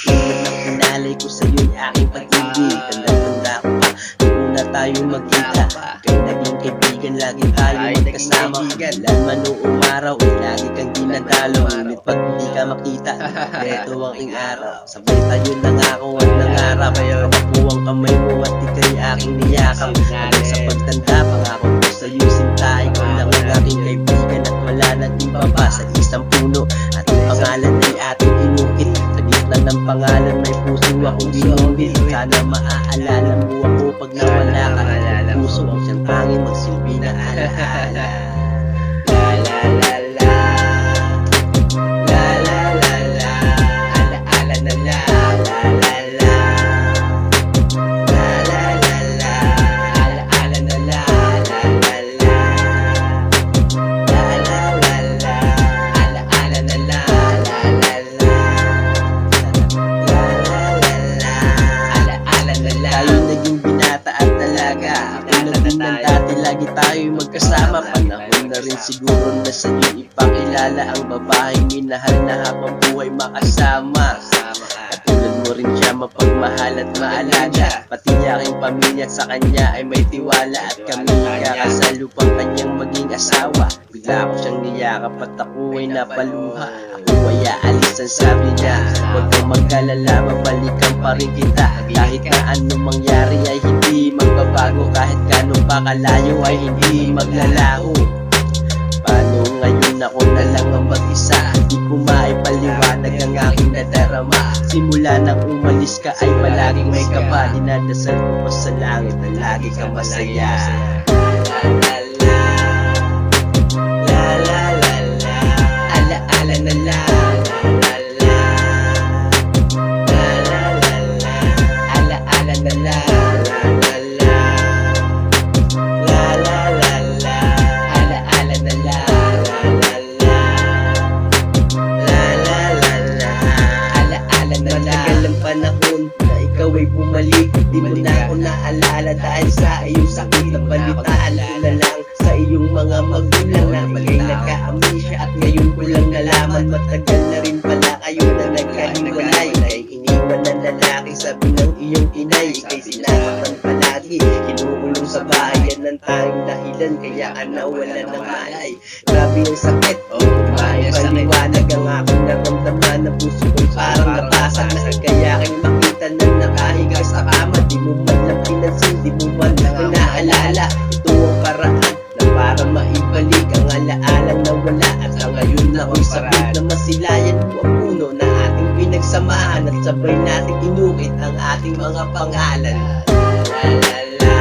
Tulad ng pinalay ko sa'yo'y aking pag-ibig. Tanda ko pa, noong na tayo magkita. Kay naging kaibigan, lagi tayo magkasama. Ilan man noong araw, ay lagi kang dinadalo. Ngunit pag hindi ka makita, ito ang aking araw. Sabay tayo nangako at nangarap. Kapapo ang kamay mo at ika'y aking niyakap. Hanggang sa pagtanda, pangako ko sa'yo sinta. Ikaw lang ang aking kaibigan at wala nang iba pa sa isang puno. At ang pangalan ay ating inukit. Sa gitna ng pangalan may puso akong ginumit. Sana maaalala mo ako pag nawala ka. Puso ang siyang tanging magsilbi na alaala. La la la la, la la la la, alaala na la la la la, la la la la, alaala na la la la la, la la la la, alaala na la la la la, la la la la, alaala na la. Tayo naging binata at dalaga. Ng dati lagi tayo'y magkasama. Panahon na rin siguro na sa'yo ipakilala ang babaeng minahal na habang buhay makasama. Katulad mo rin siya mapagmahal at maalaga. Pati aking pamilya sa kanya ay may tiwala. At kami kakasal upang kanyang maging asawa. Bigla ko siyang niyakap at ako ay napaluha. Ako ay aalis ang sabi niya, huwag kang magkalala, babalikan pa rin kita. Kahit na anong mangyari ay hindi magbabago. Kahit gano'n pa kalayo ay hindi maglalaho. Paano ngayon ako na lang ang mag-isa? Di ko maipaliwanag ang aking nadarama. Simula nang umalis ka ay palaging may kaba. Dinadasal ko pa sa langit na lagi kang masaya. La la la, la la la la, alaala na la la la, la la la la, alaala na la la la la, la la la la, alaala na la la la la, la la la la, alaala na la. Matagal ang panahon na ikaw ay bumalik. Di mo na ako naalala dahil sa iyong sakit. Nabalitaan ko na lang sa iyong mga magulang na bigay nagka-amnesia at ngayon ko lang nalaman. Matagal na rin pala kayo na nagkahiwalay. Kay iniwan ng lalaki, sabi ng iyong inay. Ika'y sinasaktan palagi, kinukulong sa bayan ng tanging dahilan kaya ka nawala ng malay. Grabe ang sakit, may paliwanag ang aking naramdaman. Na puso ko'y parang natasag na kaya aking makita na nakahiga sa kama. Di mo man lang pinansin, di mo man lang naalala. Ito ang paraan na para maibalik ang alaalang nawala. At sa ngayon na ako'y sabit na masilayan mo ang puno na ating pinagsamahan. At sabay nating inukit ang ating mga pangalan. La la la.